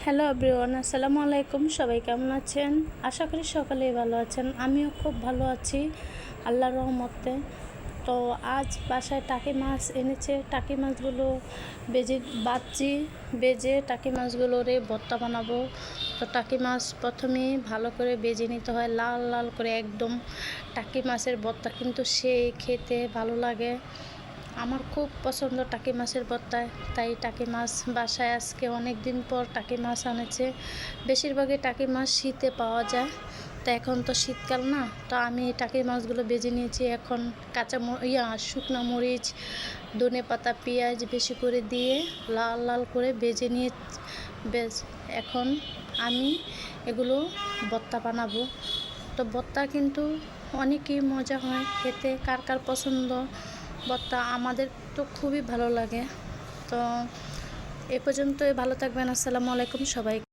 Hello everyone, আসসালামু আলাইকুম। সবাই কেমন আছেন? আশা করি সকালেই ভালো আছেন। আমিও খুব ভালো আছি আল্লাহর রহমতে। তো আজ বাসায় টাকি মাছ এনেছে। টাকি মাছগুলো বেজে টাকি মাছগুলোরে ভর্তা বানাবো। তো টাকি মাছ প্রথমেই ভালো করে বেজে নিতে হয়, লাল লাল করে একদম। টাকি মাছের ভর্তা কিন্তু সেই খেতে ভালো লাগে। আমার খুব পছন্দ টাকি মাছের ভর্তা, তাই টাকি মাছ বাসায় আজকে অনেক দিন পর টাকি মাছ আনেছে। বেশিরভাগই টাকি মাছ শীতে পাওয়া যায়, তো এখন তো শীতকাল না, তো আমি টাকি মাছগুলো বেজে নিয়েছি। এখন শুকনো মরিচ, ধনে পাতা, পেঁয়াজ বেশি করে দিয়ে লাল লাল করে বেজে নিয়ে এখন আমি এগুলো ভর্তা বানাবো। তো ভর্তা কিন্তু অনেকই মজা হয় খেতে। কার কার পছন্দ ভর্তা? আমাদের তো খুবই ভালো লাগে। তো এ পর্যন্তই, ভালো থাকবেন। আসসালামু আলাইকুম সবাইকে।